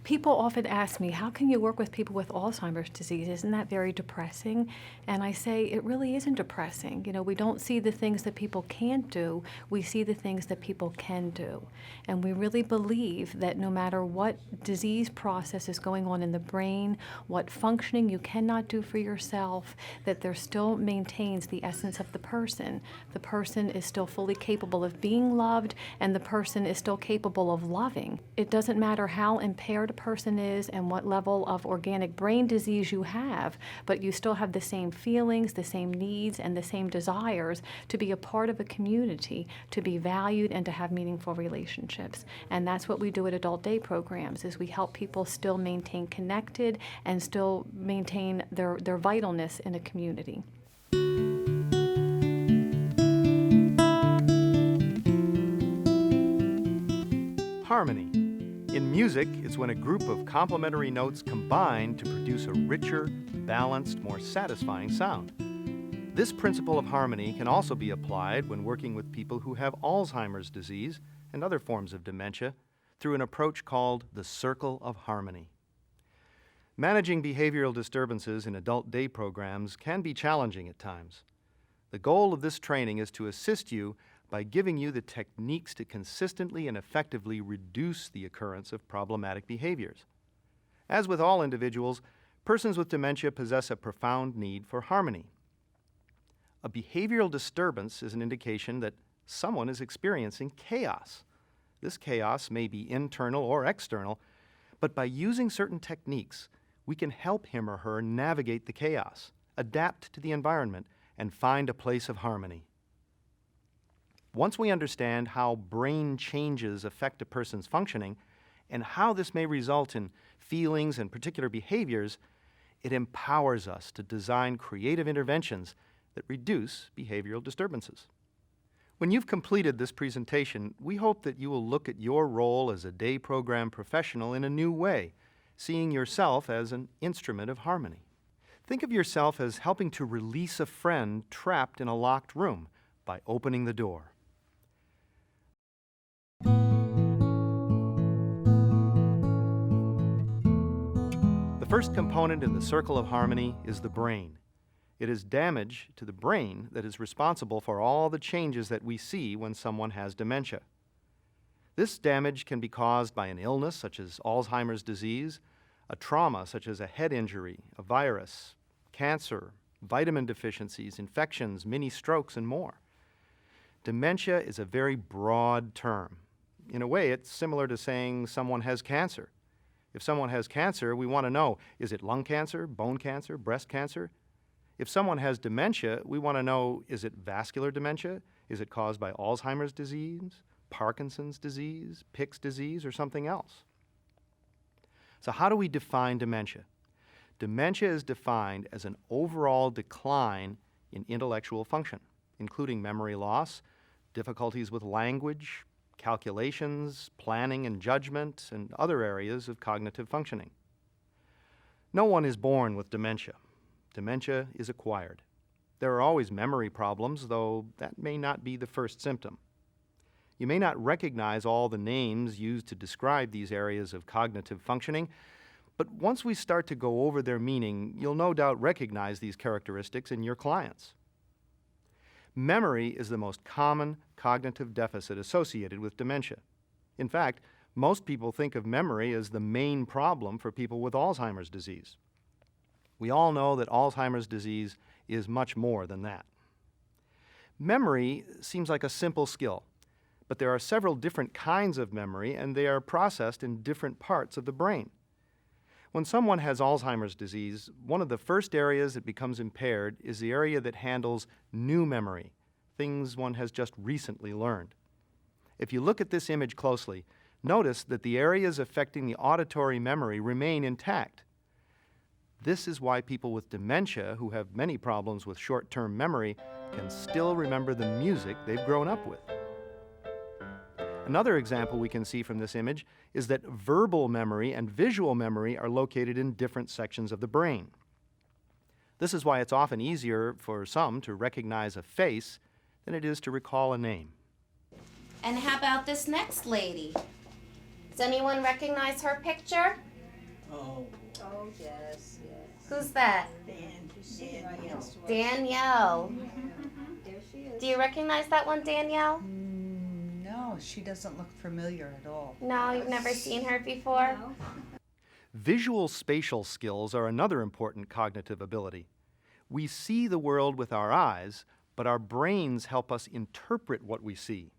People often ask me, how can you work with people with Alzheimer's disease? Isn't that very depressing? And I say, it really isn't depressing. You know, we don't see the things that people can't do, we see the things that people can do. And we really believe that no matter what disease process is going on in the brain, what functioning you cannot do for yourself, that there still maintains the essence of the person. The person is still fully capable of being loved, and the person is still capable of loving. It doesn't matter how impaired a person is and what level of organic brain disease you have, but you still have the same feelings, the same needs, and the same desires to be a part of a community, to be valued, and to have meaningful relationships. And that's what we do at adult day programs, is we help people still maintain connected and still maintain their vitalness in a community. Harmony. In music, it's when a group of complementary notes combine to produce a richer, balanced, more satisfying sound. This principle of harmony can also be applied when working with people who have Alzheimer's disease and other forms of dementia through an approach called the circle of harmony. Managing behavioral disturbances in adult day programs can be challenging at times. The goal of this training is to assist you by giving you the techniques to consistently and effectively reduce the occurrence of problematic behaviors. As with all individuals, persons with dementia possess a profound need for harmony. A behavioral disturbance is an indication that someone is experiencing chaos. This chaos may be internal or external, but by using certain techniques, we can help him or her navigate the chaos, adapt to the environment, and find a place of harmony. Once we understand how brain changes affect a person's functioning and how this may result in feelings and particular behaviors, it empowers us to design creative interventions that reduce behavioral disturbances. When you've completed this presentation, we hope that you will look at your role as a day program professional in a new way, seeing yourself as an instrument of harmony. Think of yourself as helping to release a friend trapped in a locked room by opening the door. The first component in the circle of harmony is the brain. It is damage to the brain that is responsible for all the changes that we see when someone has dementia. This damage can be caused by an illness such as Alzheimer's disease, a trauma such as a head injury, a virus, cancer, vitamin deficiencies, infections, mini strokes, and more. Dementia is a very broad term. In a way, it's similar to saying someone has cancer. If someone has cancer, we want to know, is it lung cancer, bone cancer, breast cancer? If someone has dementia, we want to know, is it vascular dementia? Is it caused by Alzheimer's disease, Parkinson's disease, Pick's disease, or something else? So how do we define dementia? Dementia is defined as an overall decline in intellectual function, including memory loss, difficulties with language, calculations, planning and judgment, and other areas of cognitive functioning. No one is born with dementia. Dementia is acquired. There are always memory problems, though that may not be the first symptom. You may not recognize all the names used to describe these areas of cognitive functioning, but once we start to go over their meaning, you'll no doubt recognize these characteristics in your clients. Memory is the most common cognitive deficit associated with dementia. In fact, most people think of memory as the main problem for people with Alzheimer's disease. We all know that Alzheimer's disease is much more than that. Memory seems like a simple skill, but there are several different kinds of memory, and they are processed in different parts of the brain. When someone has Alzheimer's disease, one of the first areas that becomes impaired is the area that handles new memory, things one has just recently learned. If you look at this image closely, notice that the areas affecting the auditory memory remain intact. This is why people with dementia who have many problems with short-term memory can still remember the music they've grown up with. Another example we can see from this image is that verbal memory and visual memory are located in different sections of the brain. This is why it's often easier for some to recognize a face than it is to recall a name. And how about this next lady? Does anyone recognize her picture? Oh, yes, yes. Who's that? Danielle. Danielle. There she is. Do you recognize that one, Danielle? No, she doesn't look familiar at all. No, you've never seen her before? No. Visual spatial skills are another important cognitive ability. We see the world with our eyes, but our brains help us interpret what we see.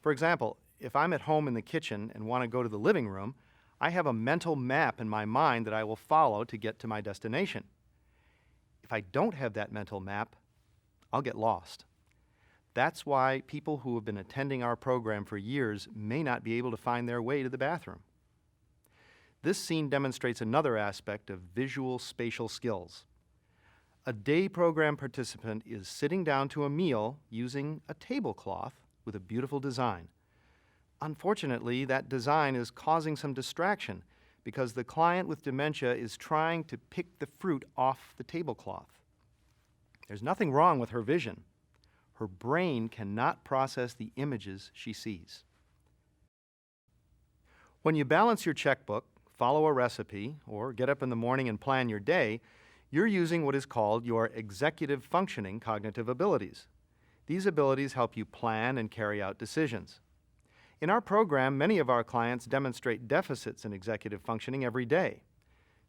For example, if I'm at home in the kitchen and want to go to the living room, I have a mental map in my mind that I will follow to get to my destination. If I don't have that mental map, I'll get lost. That's why people who have been attending our program for years may not be able to find their way to the bathroom. This scene demonstrates another aspect of visual spatial skills. A day program participant is sitting down to a meal using a tablecloth with a beautiful design. Unfortunately, that design is causing some distraction because the client with dementia is trying to pick the fruit off the tablecloth. There's nothing wrong with her vision. Her brain cannot process the images she sees. When you balance your checkbook, follow a recipe, or get up in the morning and plan your day, you're using what is called your executive functioning cognitive abilities. These abilities help you plan and carry out decisions. In our program, many of our clients demonstrate deficits in executive functioning every day.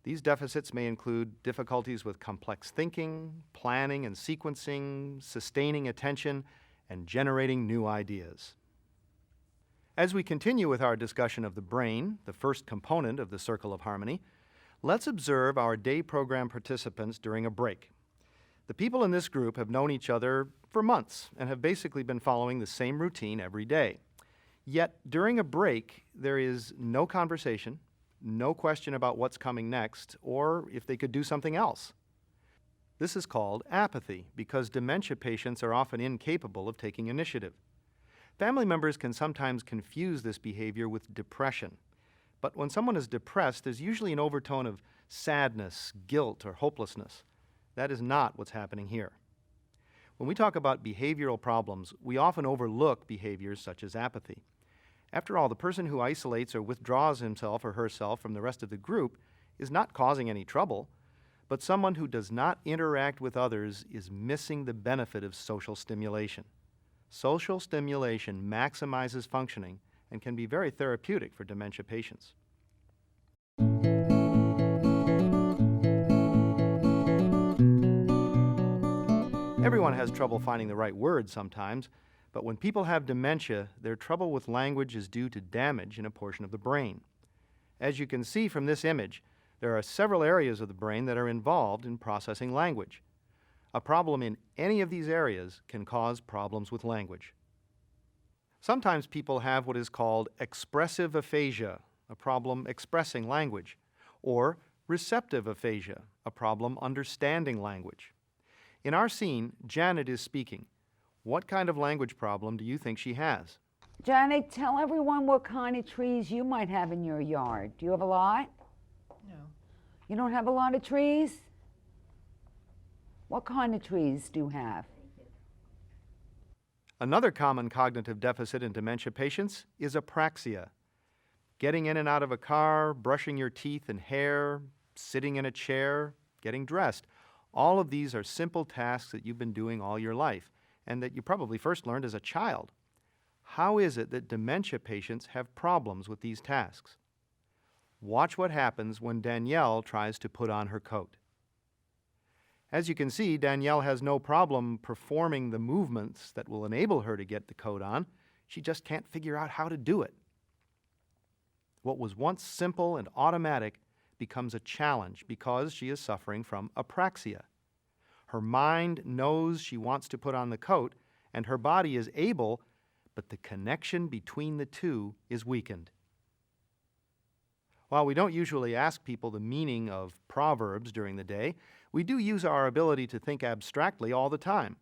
These deficits may include difficulties with complex thinking, planning and sequencing, sustaining attention, and generating new ideas. As we continue with our discussion of the brain, the first component of the circle of harmony, let's observe our day program participants during a break. The people in this group have known each other for months and have basically been following the same routine every day. Yet, during a break, there is no conversation, no question about what's coming next, or if they could do something else. This is called apathy because dementia patients are often incapable of taking initiative. Family members can sometimes confuse this behavior with depression. But when someone is depressed, there's usually an overtone of sadness, guilt, or hopelessness. That is not what's happening here. When we talk about behavioral problems, we often overlook behaviors such as apathy. After all, the person who isolates or withdraws himself or herself from the rest of the group is not causing any trouble, but someone who does not interact with others is missing the benefit of social stimulation. Social stimulation maximizes functioning and can be very therapeutic for dementia patients. Everyone has trouble finding the right words sometimes, but when people have dementia, their trouble with language is due to damage in a portion of the brain. As you can see from this image, there are several areas of the brain that are involved in processing language. A problem in any of these areas can cause problems with language. Sometimes people have what is called expressive aphasia, a problem expressing language, or receptive aphasia, a problem understanding language. In our scene, Janet is speaking. What kind of language problem do you think she has? Janet, tell everyone what kind of trees you might have in your yard. Do you have a lot? No. You don't have a lot of trees? What kind of trees do you have? Another common cognitive deficit in dementia patients is apraxia. Getting in and out of a car, brushing your teeth and hair, sitting in a chair, getting dressed. All of these are simple tasks that you've been doing all your life and that you probably first learned as a child. How is it that dementia patients have problems with these tasks? Watch what happens when Danielle tries to put on her coat. As you can see, Danielle has no problem performing the movements that will enable her to get the coat on. She just can't figure out how to do it. What was once simple and automatic becomes a challenge because she is suffering from apraxia. Her mind knows she wants to put on the coat, and her body is able, but the connection between the two is weakened. While we don't usually ask people the meaning of proverbs during the day, we do use our ability to think abstractly all the time.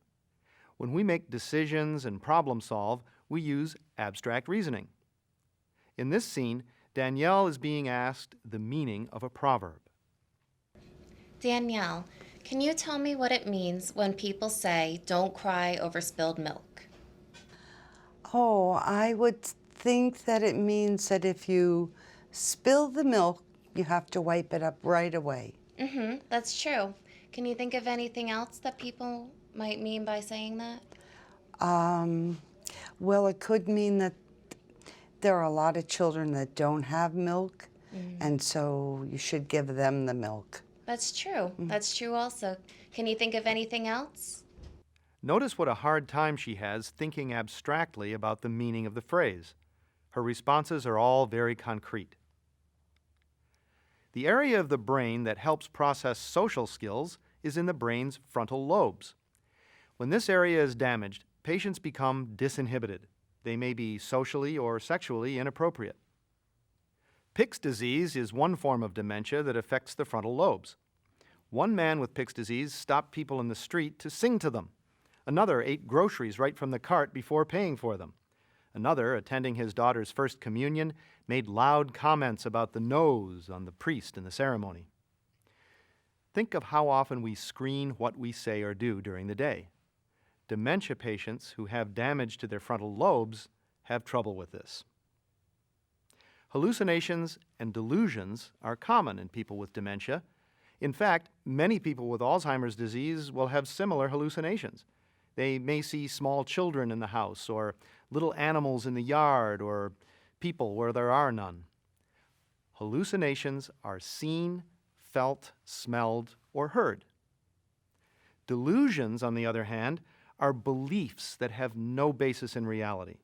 When we make decisions and problem solve, we use abstract reasoning. In this scene, Danielle is being asked the meaning of a proverb. Danielle, can you tell me what it means when people say, "Don't cry over spilled milk"? Oh, I would think that it means that if you spill the milk, you have to wipe it up right away. Mm-hmm, that's true. Can you think of anything else that people might mean by saying that? Well, it could mean that there are a lot of children that don't have milk, and so you should give them the milk. That's true. That's true also. Can you think of anything else? Notice what a hard time she has thinking abstractly about the meaning of the phrase. Her responses are all very concrete. The area of the brain that helps process social skills is in the brain's frontal lobes. When this area is damaged, patients become disinhibited. They may be socially or sexually inappropriate. Pick's disease is one form of dementia that affects the frontal lobes. One man with Pick's disease stopped people in the street to sing to them. Another ate groceries right from the cart before paying for them. Another, attending his daughter's first communion, made loud comments about the nose on the priest in the ceremony. Think of how often we screen what we say or do during the day. Dementia patients who have damage to their frontal lobes have trouble with this. Hallucinations and delusions are common in people with dementia. In fact, many people with Alzheimer's disease will have similar hallucinations. They may see small children in the house, or little animals in the yard, or people where there are none. Hallucinations are seen, felt, smelled, or heard. Delusions, on the other hand, are beliefs that have no basis in reality.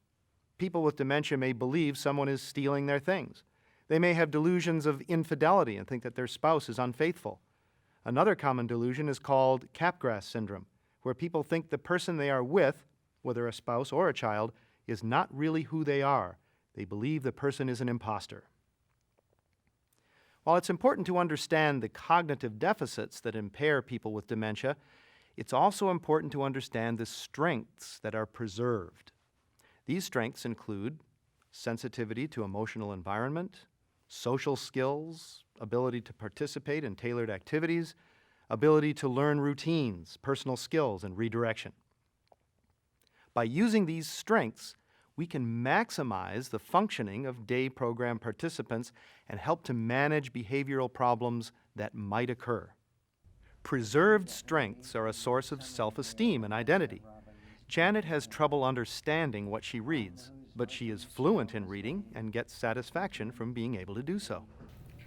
People with dementia may believe someone is stealing their things. They may have delusions of infidelity and think that their spouse is unfaithful. Another common delusion is called Capgras syndrome, where people think the person they are with, whether a spouse or a child, is not really who they are. They believe the person is an imposter. While it's important to understand the cognitive deficits that impair people with dementia, it's also important to understand the strengths that are preserved. These strengths include sensitivity to emotional environment, social skills, ability to participate in tailored activities, ability to learn routines, personal skills, and redirection. By using these strengths, we can maximize the functioning of day program participants and help to manage behavioral problems that might occur. Preserved strengths are a source of self-esteem and identity. Janet has trouble understanding what she reads, but she is fluent in reading and gets satisfaction from being able to do so.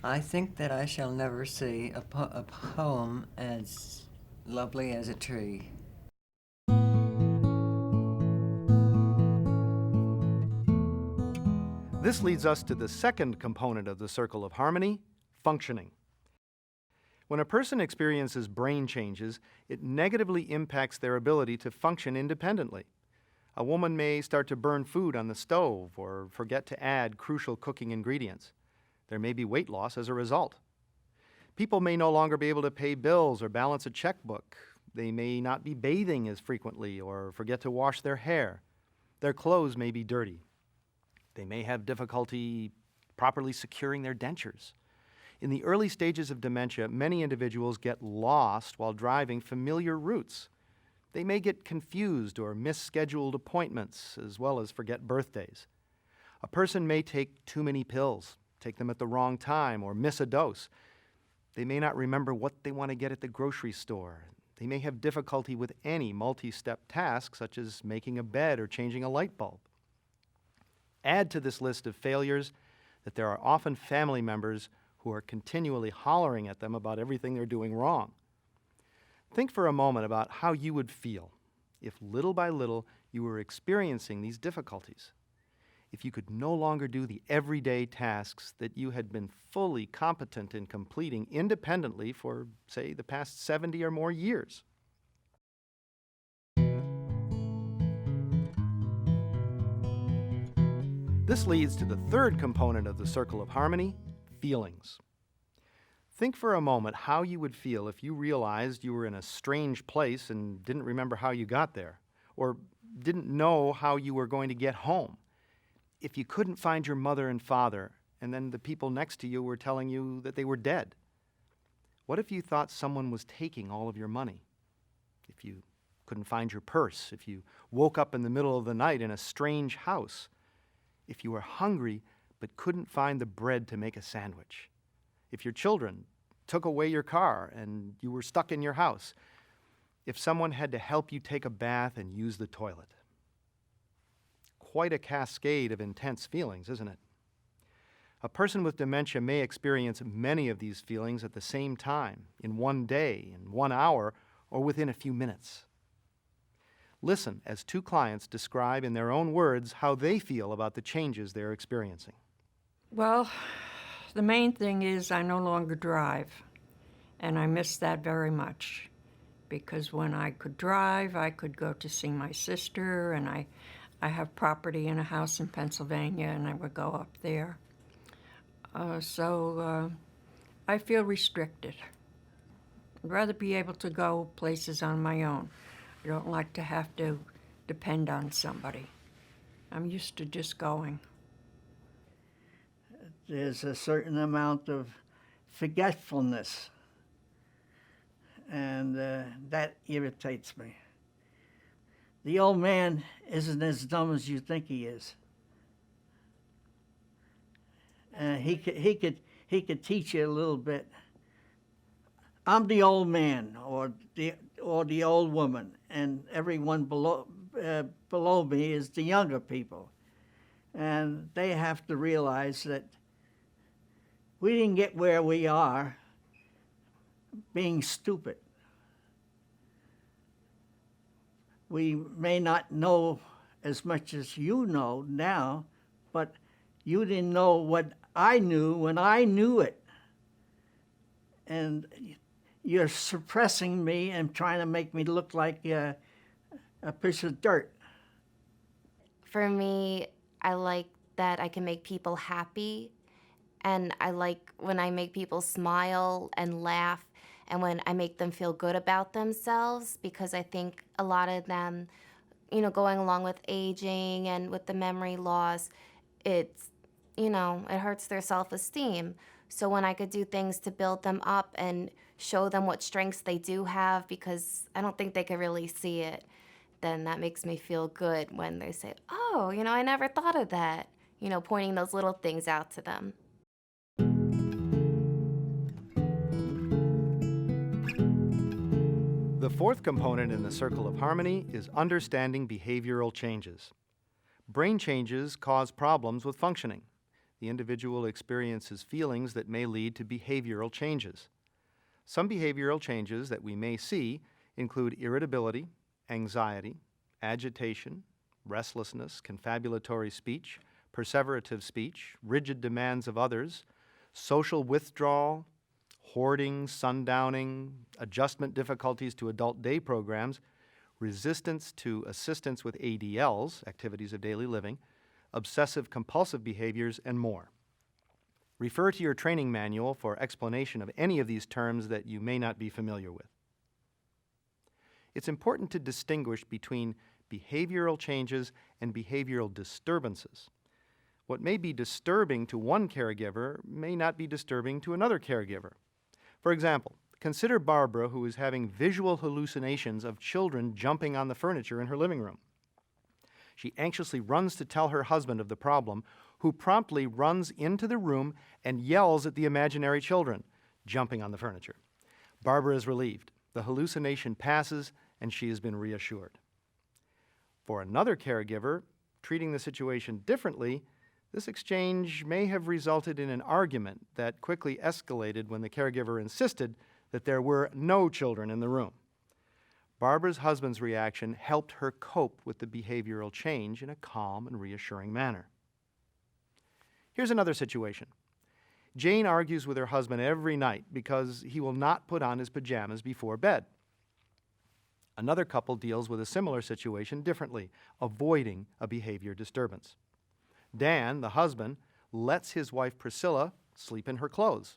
I think that I shall never see a poem as lovely as a tree. This leads us to the second component of the circle of harmony, functioning. When a person experiences brain changes, it negatively impacts their ability to function independently. A woman may start to burn food on the stove or forget to add crucial cooking ingredients. There may be weight loss as a result. People may no longer be able to pay bills or balance a checkbook. They may not be bathing as frequently or forget to wash their hair. Their clothes may be dirty. They may have difficulty properly securing their dentures. In the early stages of dementia, many individuals get lost while driving familiar routes. They may get confused or miss scheduled appointments, as well as forget birthdays. A person may take too many pills, take them at the wrong time, or miss a dose. They may not remember what they want to get at the grocery store. They may have difficulty with any multi-step task, such as making a bed or changing a light bulb. Add to this list of failures that there are often family members who are continually hollering at them about everything they're doing wrong. Think for a moment about how you would feel if little by little you were experiencing these difficulties. If you could no longer do the everyday tasks that you had been fully competent in completing independently for, say, the past 70 or more years. This leads to the third component of the circle of harmony, feelings. Think for a moment how you would feel if you realized you were in a strange place and didn't remember how you got there, or didn't know how you were going to get home. If you couldn't find your mother and father, and then the people next to you were telling you that they were dead. What if you thought someone was taking all of your money? If you couldn't find your purse, if you woke up in the middle of the night in a strange house, if you were hungry but couldn't find the bread to make a sandwich, if your children took away your car and you were stuck in your house, if someone had to help you take a bath and use the toilet. Quite a cascade of intense feelings, isn't it? A person with dementia may experience many of these feelings at the same time, in one day, in 1 hour, or within a few minutes. Listen as two clients describe in their own words how they feel about the changes they're experiencing. Well, the main thing is I no longer drive, and I miss that very much, because when I could drive, I could go to see my sister, and I have property in a house in Pennsylvania, and I would go up there. So I feel restricted. I'd rather be able to go places on my own. I don't like to have to depend on somebody. I'm used to just going. There's a certain amount of forgetfulness, and that irritates me. The old man isn't as dumb as you think he is. He could teach you a little bit. I'm the old man, or the old woman, and everyone below me is the younger people, and they have to realize that we didn't get where we are being stupid. We may not know as much as you know now, but you didn't know what I knew when I knew it. And you're suppressing me and trying to make me look like a piece of dirt. For me, I like that I can make people happy, and I like when I make people smile and laugh, and when I make them feel good about themselves, because I think a lot of them, going along with aging and with the memory loss, it hurts their self-esteem. So when I could do things to build them up and show them what strengths they do have, because I don't think they could really see it, then that makes me feel good when they say, oh, I never thought of that, pointing those little things out to them. The fourth component in the circle of harmony is understanding behavioral changes. Brain changes cause problems with functioning. The individual experiences feelings that may lead to behavioral changes. Some behavioral changes that we may see include irritability, anxiety, agitation, restlessness, confabulatory speech, perseverative speech, rigid demands of others, social withdrawal, hoarding, sundowning, adjustment difficulties to adult day programs, resistance to assistance with ADLs, activities of daily living, obsessive-compulsive behaviors, and more. Refer to your training manual for explanation of any of these terms that you may not be familiar with. It's important to distinguish between behavioral changes and behavioral disturbances. What may be disturbing to one caregiver may not be disturbing to another caregiver. For example, consider Barbara, who is having visual hallucinations of children jumping on the furniture in her living room. She anxiously runs to tell her husband of the problem, who promptly runs into the room and yells at the imaginary children, jumping on the furniture. Barbara is relieved. The hallucination passes, and she has been reassured. For another caregiver, treating the situation differently, this exchange may have resulted in an argument that quickly escalated when the caregiver insisted that there were no children in the room. Barbara's husband's reaction helped her cope with the behavioral change in a calm and reassuring manner. Here's another situation. Jane argues with her husband every night because he will not put on his pajamas before bed. Another couple deals with a similar situation differently, avoiding a behavior disturbance. Dan, the husband, lets his wife Priscilla sleep in her clothes,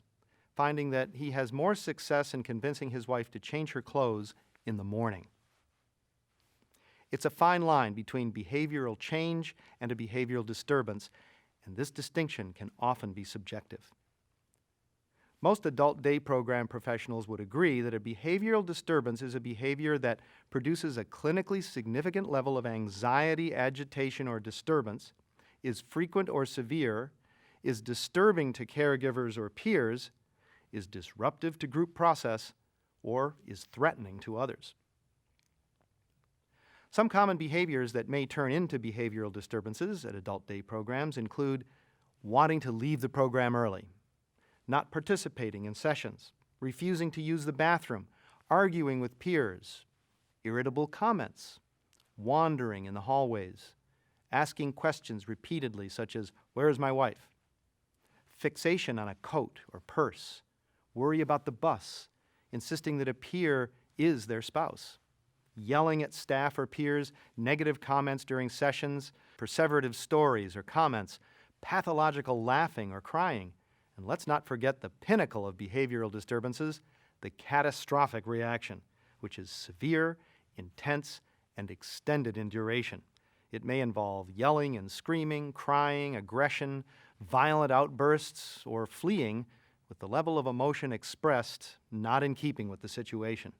finding that he has more success in convincing his wife to change her clothes in the morning. It's a fine line between behavioral change and a behavioral disturbance, and this distinction can often be subjective. Most adult day program professionals would agree that a behavioral disturbance is a behavior that produces a clinically significant level of anxiety, agitation, or disturbance, is frequent or severe, is disturbing to caregivers or peers, is disruptive to group process, or is threatening to others. Some common behaviors that may turn into behavioral disturbances at adult day programs include wanting to leave the program early, not participating in sessions, refusing to use the bathroom, arguing with peers, irritable comments, wandering in the hallways, asking questions repeatedly such as, "Where's my wife?" Fixation on a coat or purse, worry about the bus, insisting that a peer is their spouse, yelling at staff or peers, negative comments during sessions, perseverative stories or comments, pathological laughing or crying, and let's not forget the pinnacle of behavioral disturbances, the catastrophic reaction, which is severe, intense, and extended in duration. It may involve yelling and screaming, crying, aggression, violent outbursts, or fleeing with the level of emotion expressed not in keeping with the situation.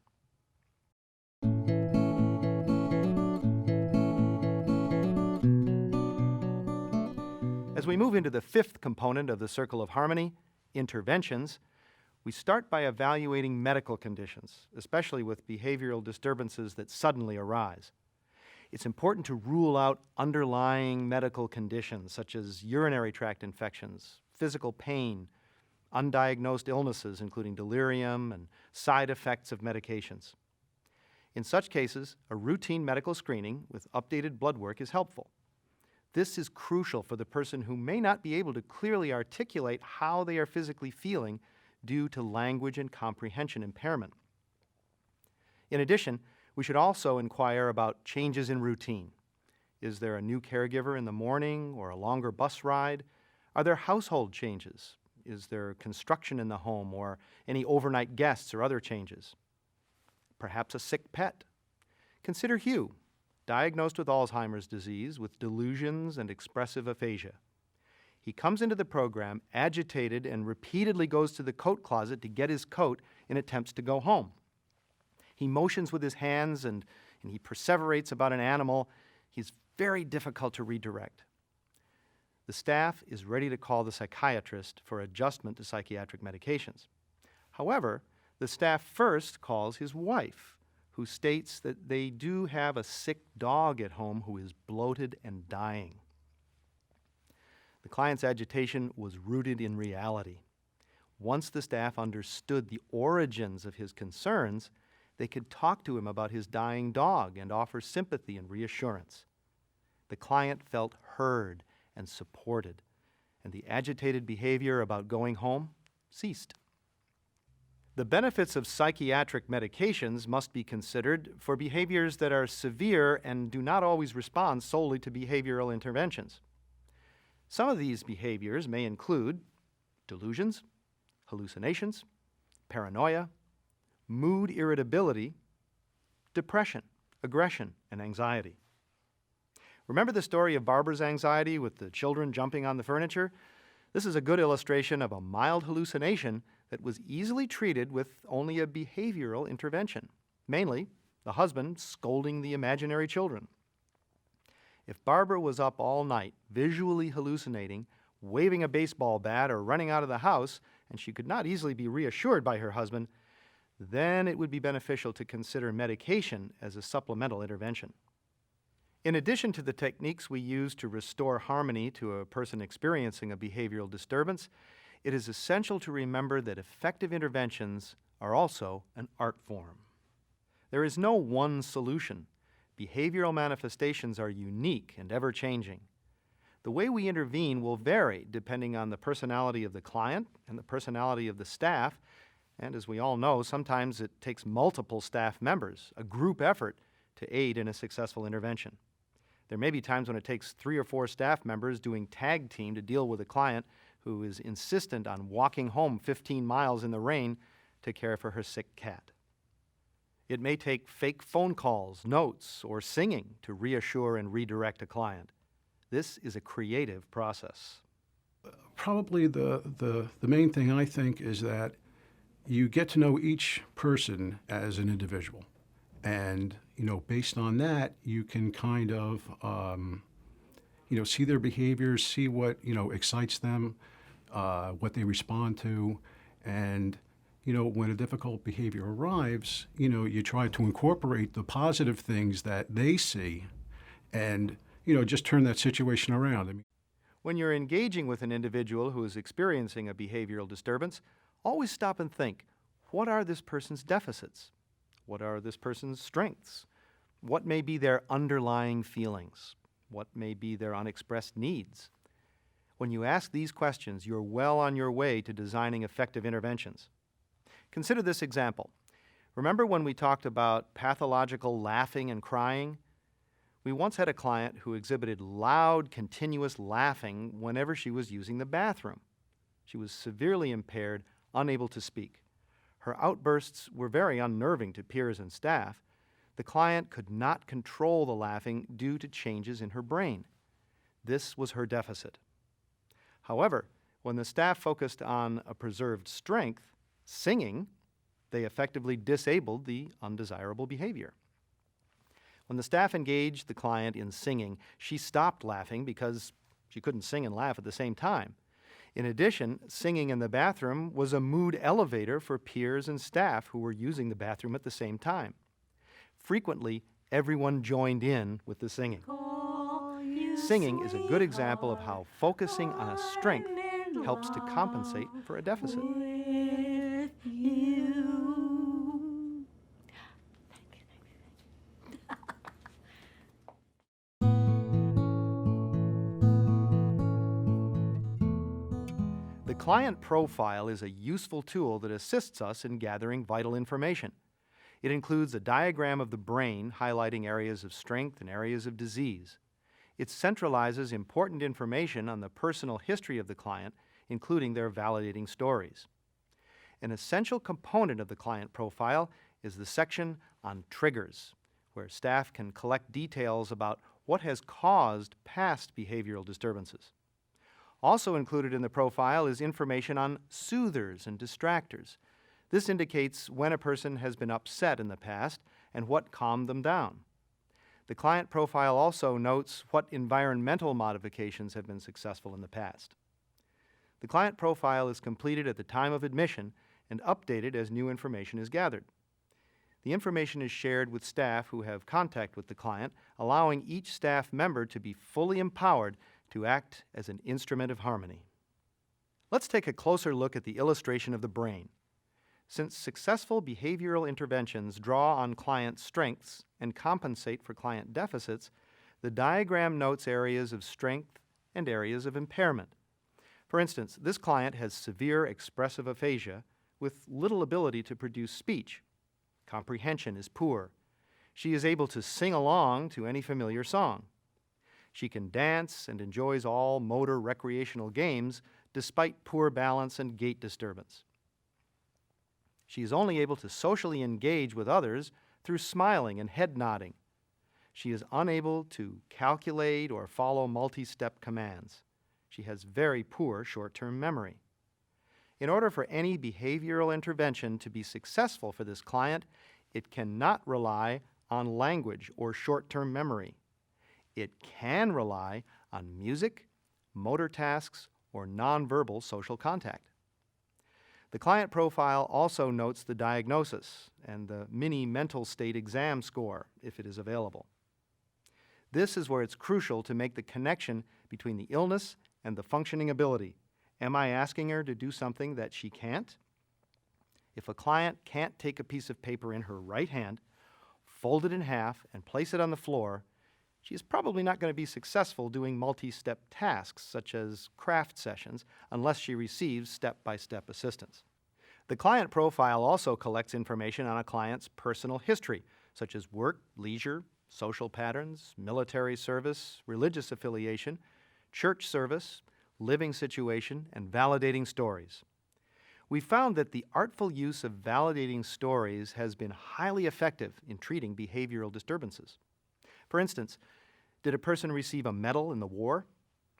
As we move into the fifth component of the Circle of Harmony, interventions, we start by evaluating medical conditions, especially with behavioral disturbances that suddenly arise. It's important to rule out underlying medical conditions such as urinary tract infections, physical pain, undiagnosed illnesses including delirium and side effects of medications. In such cases, a routine medical screening with updated blood work is helpful. This is crucial for the person who may not be able to clearly articulate how they are physically feeling due to language and comprehension impairment. In addition, we should also inquire about changes in routine. Is there a new caregiver in the morning or a longer bus ride? Are there household changes? Is there construction in the home or any overnight guests or other changes? Perhaps a sick pet. Consider Hugh, diagnosed with Alzheimer's disease with delusions and expressive aphasia. He comes into the program agitated and repeatedly goes to the coat closet to get his coat in attempts to go home. He motions with his hands and he perseverates about an animal. He's very difficult to redirect. The staff is ready to call the psychiatrist for adjustment to psychiatric medications. However, the staff first calls his wife, who states that they do have a sick dog at home who is bloated and dying. The client's agitation was rooted in reality. Once the staff understood the origins of his concerns, they could talk to him about his dying dog and offer sympathy and reassurance. The client felt heard and supported, and the agitated behavior about going home ceased. The benefits of psychiatric medications must be considered for behaviors that are severe and do not always respond solely to behavioral interventions. Some of these behaviors may include delusions, hallucinations, paranoia, mood irritability, depression, aggression, and anxiety. Remember the story of Barbara's anxiety with the children jumping on the furniture? This is a good illustration of a mild hallucination that was easily treated with only a behavioral intervention, mainly the husband scolding the imaginary children. If Barbara was up all night, visually hallucinating, waving a baseball bat or running out of the house, and she could not easily be reassured by her husband, then it would be beneficial to consider medication as a supplemental intervention. In addition to the techniques we use to restore harmony to a person experiencing a behavioral disturbance, it is essential to remember that effective interventions are also an art form. There is no one solution. Behavioral manifestations are unique and ever-changing. The way we intervene will vary depending on the personality of the client and the personality of the staff, and as we all know, sometimes it takes multiple staff members, a group effort, to aid in a successful intervention. There may be times when it takes 3 or 4 staff members doing tag team to deal with a client who is insistent on walking home 15 miles in the rain to care for her sick cat. It may take fake phone calls, notes, or singing to reassure and redirect a client. This is a creative process. Probably the main thing I think is that you get to know each person as an individual. And, based on that, you can kind of, see their behaviors, see what, excites them, what they respond to. And, when a difficult behavior arrives, you try to incorporate the positive things that they see and, just turn that situation around. I mean, When you're engaging with an individual who is experiencing a behavioral disturbance, always stop and think, what are this person's deficits? What are this person's strengths? What may be their underlying feelings? What may be their unexpressed needs? When you ask these questions, you're well on your way to designing effective interventions. Consider this example. Remember when we talked about pathological laughing and crying? We once had a client who exhibited loud, continuous laughing whenever she was using the bathroom. She was severely impaired, unable to speak. Her outbursts were very unnerving to peers and staff. The client could not control the laughing due to changes in her brain. This was her deficit. However, when the staff focused on a preserved strength, singing, they effectively disabled the undesirable behavior. When the staff engaged the client in singing, she stopped laughing because she couldn't sing and laugh at the same time. In addition, singing in the bathroom was a mood elevator for peers and staff who were using the bathroom at the same time. Frequently, everyone joined in with the singing. Singing is a good example of how focusing on a strength helps to compensate for a deficit. The client profile is a useful tool that assists us in gathering vital information. It includes a diagram of the brain highlighting areas of strength and areas of disease. It centralizes important information on the personal history of the client, including their validating stories. An essential component of the client profile is the section on triggers, where staff can collect details about what has caused past behavioral disturbances. Also included in the profile is information on soothers and distractors. This indicates when a person has been upset in the past and what calmed them down. The client profile also notes what environmental modifications have been successful in the past. The client profile is completed at the time of admission and updated as new information is gathered. The information is shared with staff who have contact with the client, allowing each staff member to be fully empowered to act as an instrument of harmony. Let's take a closer look at the illustration of the brain. Since successful behavioral interventions draw on client strengths and compensate for client deficits, the diagram notes areas of strength and areas of impairment. For instance, this client has severe expressive aphasia with little ability to produce speech. Comprehension is poor. She is able to sing along to any familiar song. She can dance and enjoys all motor recreational games despite poor balance and gait disturbance. She is only able to socially engage with others through smiling and head nodding. She is unable to calculate or follow multi-step commands. She has very poor short-term memory. In order for any behavioral intervention to be successful for this client, it cannot rely on language or short-term memory. It can rely on music, motor tasks, or nonverbal social contact. The client profile also notes the diagnosis and the mini mental state exam score, if it is available. This is where it's crucial to make the connection between the illness and the functioning ability. Am I asking her to do something that she can't? If a client can't take a piece of paper in her right hand, fold it in half, and place it on the floor, she is probably not going to be successful doing multi-step tasks such as craft sessions unless she receives step-by-step assistance. The client profile also collects information on a client's personal history, such as work, leisure, social patterns, military service, religious affiliation, church service, living situation, and validating stories. We found that the artful use of validating stories has been highly effective in treating behavioral disturbances. For instance, did a person receive a medal in the war?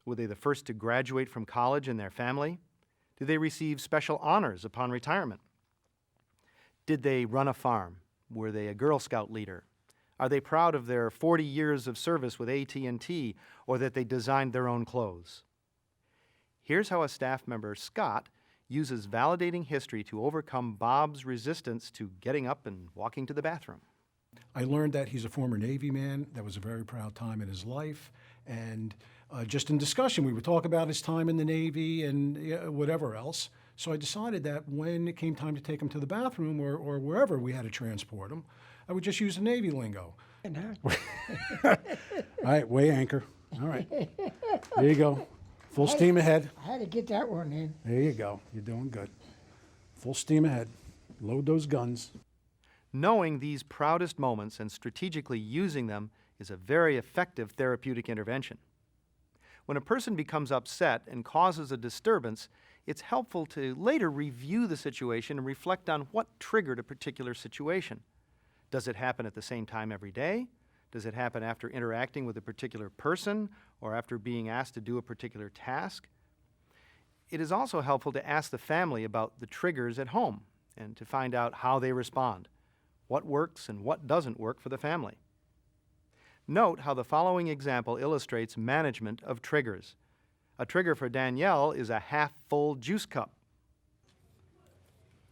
Were they the first to graduate from college in their family? Did they receive special honors upon retirement? Did they run a farm? Were they a Girl Scout leader? Are they proud of their 40 years of service with AT&T or that they designed their own clothes? Here's how a staff member, Scott, uses validating history to overcome Bob's resistance to getting up and walking to the bathroom. I learned that he's a former Navy man. That was a very proud time in his life. And just in discussion, we would talk about his time in the Navy and whatever else. So I decided that when it came time to take him to the bathroom or wherever we had to transport him, I would just use the Navy lingo. All right, weigh anchor. All right. There you go. Full steam ahead. I had to get that one in. There you go. You're doing good. Full steam ahead. Load those guns. Knowing these proudest moments and strategically using them is a very effective therapeutic intervention. When a person becomes upset and causes a disturbance, it's helpful to later review the situation and reflect on what triggered a particular situation. Does it happen at the same time every day? Does it happen after interacting with a particular person or after being asked to do a particular task? It is also helpful to ask the family about the triggers at home and to find out how they respond, what works and what doesn't work for the family. Note how the following example illustrates management of triggers. A trigger for Danielle is a half-full juice cup.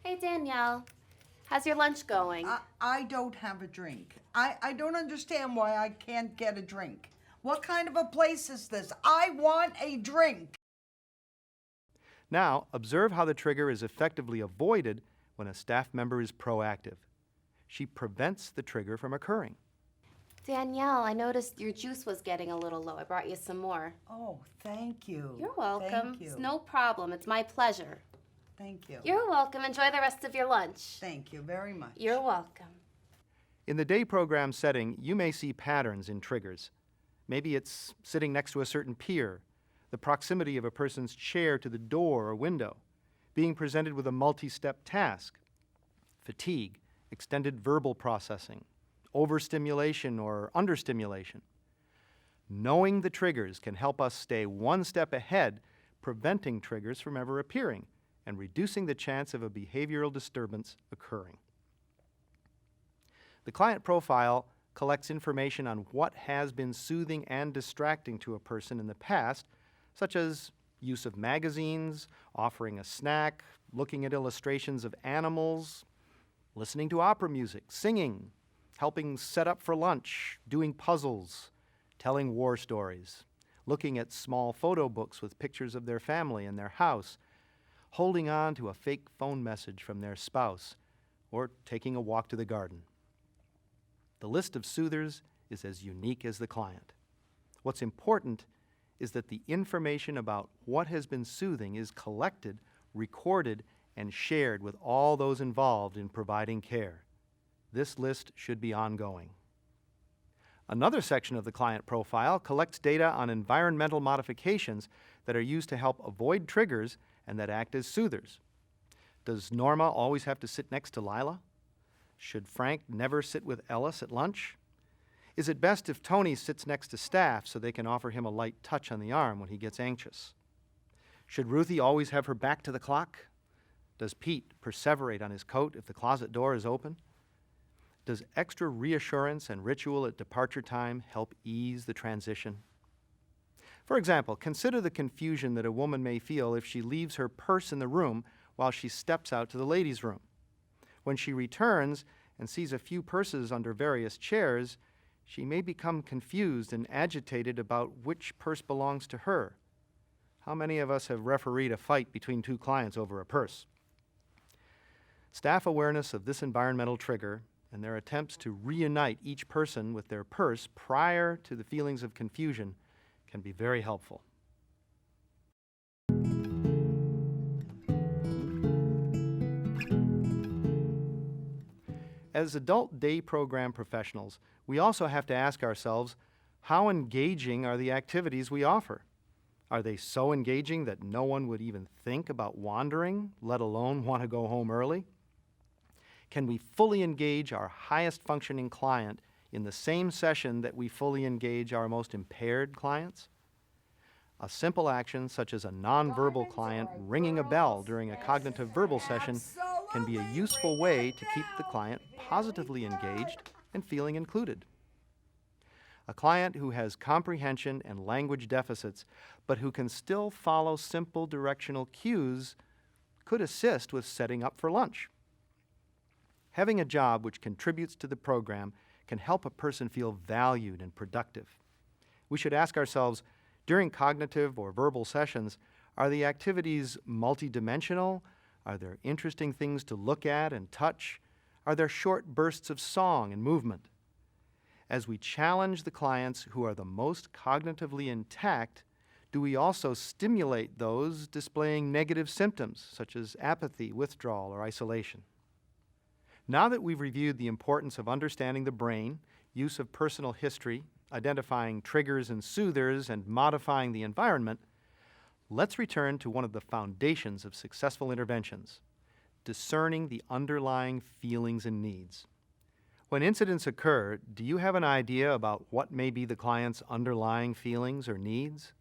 Hey, Danielle. How's your lunch going? I don't have a drink. I don't understand why I can't get a drink. What kind of a place is this? I want a drink. Now, observe how the trigger is effectively avoided when a staff member is proactive. She prevents the trigger from occurring. Danielle, I noticed your juice was getting a little low. I brought you some more. Oh, thank you. You're welcome. Thank you. It's no problem. It's my pleasure. Thank you. You're welcome. Enjoy the rest of your lunch. Thank you very much. You're welcome. In the day program setting, you may see patterns in triggers. Maybe it's sitting next to a certain peer, the proximity of a person's chair to the door or window, being presented with a multi-step task, fatigue, extended verbal processing, overstimulation or understimulation. Knowing the triggers can help us stay one step ahead, preventing triggers from ever appearing and reducing the chance of a behavioral disturbance occurring. The client profile collects information on what has been soothing and distracting to a person in the past, such as use of magazines, offering a snack, looking at illustrations of animals, listening to opera music, singing, helping set up for lunch, doing puzzles, telling war stories, looking at small photo books with pictures of their family and their house, holding on to a fake phone message from their spouse, or taking a walk to the garden. The list of soothers is as unique as the client. What's important is that the information about what has been soothing is collected, recorded, and shared with all those involved in providing care. This list should be ongoing. Another section of the client profile collects data on environmental modifications that are used to help avoid triggers and that act as soothers. Does Norma always have to sit next to Lila? Should Frank never sit with Ellis at lunch? Is it best if Tony sits next to staff so they can offer him a light touch on the arm when he gets anxious? Should Ruthie always have her back to the clock? Does Pete perseverate on his coat if the closet door is open? Does extra reassurance and ritual at departure time help ease the transition? For example, consider the confusion that a woman may feel if she leaves her purse in the room while she steps out to the ladies' room. When she returns and sees a few purses under various chairs, she may become confused and agitated about which purse belongs to her. How many of us have refereed a fight between two clients over a purse? Staff awareness of this environmental trigger and their attempts to reunite each person with their purse prior to the feelings of confusion can be very helpful. As adult day program professionals, we also have to ask ourselves, how engaging are the activities we offer? Are they so engaging that no one would even think about wandering, let alone want to go home early? Can we fully engage our highest functioning client in the same session that we fully engage our most impaired clients? A simple action such as a nonverbal client ringing a bell during a cognitive verbal session can be a useful way to keep the client positively engaged and feeling included. A client who has comprehension and language deficits, but who can still follow simple directional cues, could assist with setting up for lunch. Having a job which contributes to the program can help a person feel valued and productive. We should ask ourselves, during cognitive or verbal sessions, are the activities multidimensional? Are there interesting things to look at and touch? Are there short bursts of song and movement? As we challenge the clients who are the most cognitively intact, do we also stimulate those displaying negative symptoms, such as apathy, withdrawal, or isolation? Now that we've reviewed the importance of understanding the brain, use of personal history, identifying triggers and soothers, and modifying the environment, let's return to one of the foundations of successful interventions, discerning the underlying feelings and needs. When incidents occur, do you have an idea about what may be the client's underlying feelings or needs?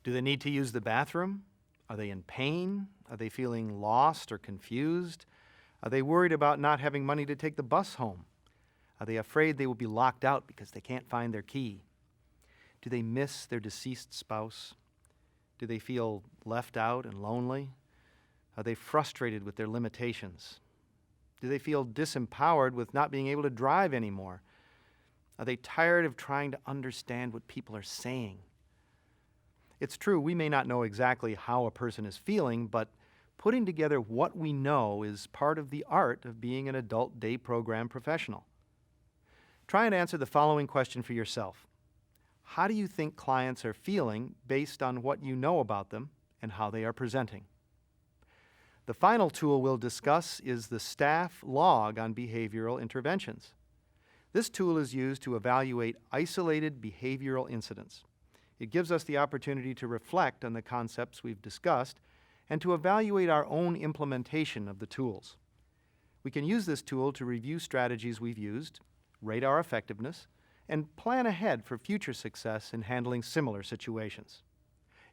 Do they need to use the bathroom? Are they in pain? Are they feeling lost or confused? Are they worried about not having money to take the bus home? Are they afraid they will be locked out because they can't find their key? Do they miss their deceased spouse? Do they feel left out and lonely? Are they frustrated with their limitations? Do they feel disempowered with not being able to drive anymore? Are they tired of trying to understand what people are saying? It's true, we may not know exactly how a person is feeling, but putting together what we know is part of the art of being an adult day program professional. Try and answer the following question for yourself. How do you think clients are feeling based on what you know about them and how they are presenting? The final tool we'll discuss is the staff log on behavioral interventions. This tool is used to evaluate isolated behavioral incidents. It gives us the opportunity to reflect on the concepts we've discussed and to evaluate our own implementation of the tools. We can use this tool to review strategies we've used, rate our effectiveness, and plan ahead for future success in handling similar situations.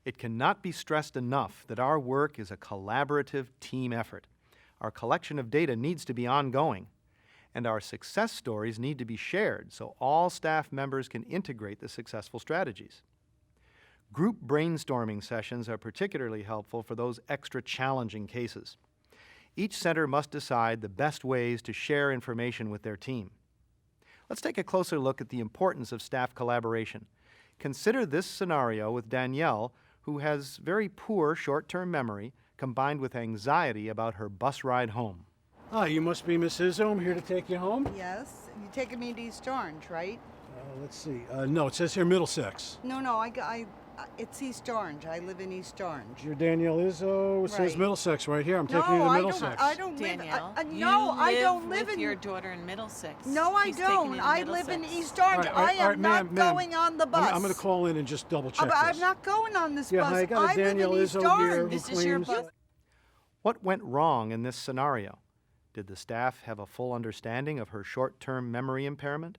It cannot be stressed enough that our work is a collaborative team effort. Our collection of data needs to be ongoing, and our success stories need to be shared so all staff members can integrate the successful strategies. Group brainstorming sessions are particularly helpful for those extra challenging cases. Each center must decide the best ways to share information with their team. Let's take a closer look at the importance of staff collaboration. Consider this scenario with Danielle, who has very poor short-term memory combined with anxiety about her bus ride home. Hi, you must be Miss Izzo. I'm here to take you home. Yes, you're taking me to East Orange, right? Let's see. No, it says here Middlesex. No, it's East Orange. I live in East Orange. You're Danielle Izzo. It says Right. Middlesex right here. I'm taking you to Middlesex. I don't live. Danielle, I don't live with in your daughter in Middlesex. No, I He's taking don't. you to I live in Middlesex. East Orange. All right, I am not ma'am. going on the bus. I'm going to call in and just double check But I'm this. not going on this Yeah, bus. hi, I got a Danielle live in East Izzo here Orange. who This is your claims- bus. What went wrong in this scenario? Did the staff have a full understanding of her short-term memory impairment?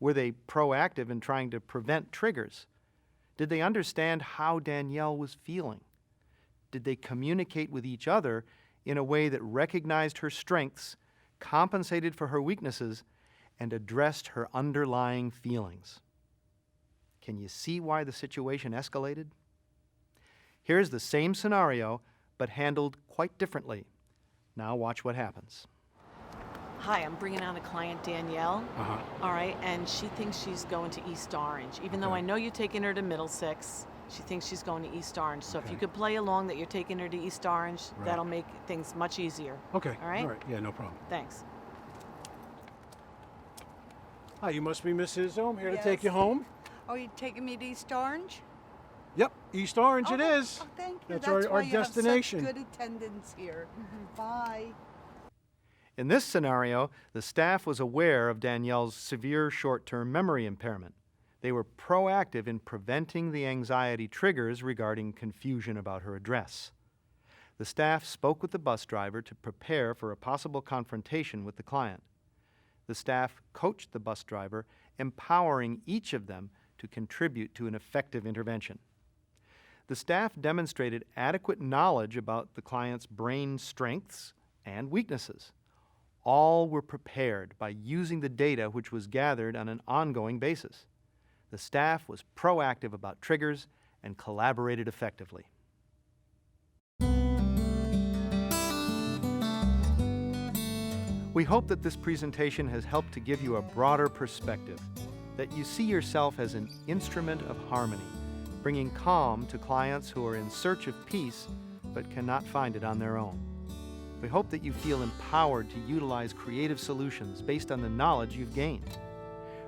Were they proactive in trying to prevent triggers? Did they understand how Danielle was feeling? Did they communicate with each other in a way that recognized her strengths, compensated for her weaknesses, and addressed her underlying feelings? Can you see why the situation escalated? Here's the same scenario, but handled quite differently. Now watch what happens. Hi, I'm bringing on a client, Danielle. Uh-huh. All right, and she thinks she's going to East Orange. Even though I know you're taking her to Middlesex, she thinks she's going to East Orange. So if you could play along that you're taking her to East Orange, that'll make things much easier. Okay. All right? All right. Yeah, no problem. Thanks. Hi, you must be Miss Izzo. I'm here to Yes. take you home. Oh, you taking me to East Orange? Yep, East Orange it Oh, is. Oh, thank you. That's That's our why you destination. have such good attendance here. Bye. In this scenario, the staff was aware of Danielle's severe short-term memory impairment. They were proactive in preventing the anxiety triggers regarding confusion about her address. The staff spoke with the bus driver to prepare for a possible confrontation with the client. The staff coached the bus driver, empowering each of them to contribute to an effective intervention. The staff demonstrated adequate knowledge about the client's brain strengths and weaknesses. All were prepared by using the data which was gathered on an ongoing basis. The staff was proactive about triggers and collaborated effectively. We hope that this presentation has helped to give you a broader perspective, that you see yourself as an instrument of harmony, bringing calm to clients who are in search of peace but cannot find it on their own. We hope that you feel empowered to utilize creative solutions based on the knowledge you've gained.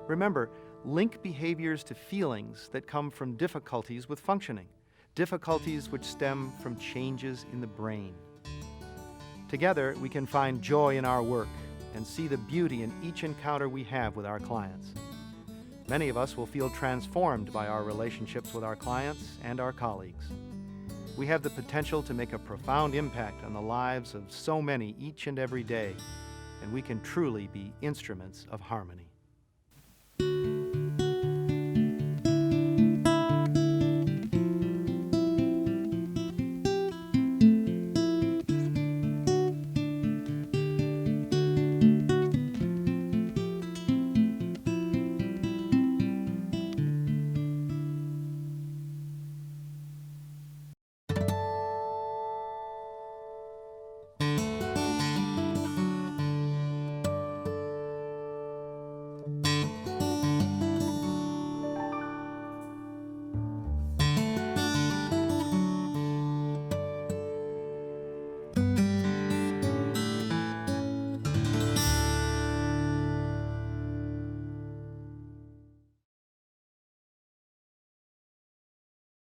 Remember, link behaviors to feelings that come from difficulties with functioning, difficulties which stem from changes in the brain. Together, we can find joy in our work and see the beauty in each encounter we have with our clients. Many of us will feel transformed by our relationships with our clients and our colleagues. We have the potential to make a profound impact on the lives of so many each and every day, and we can truly be instruments of harmony.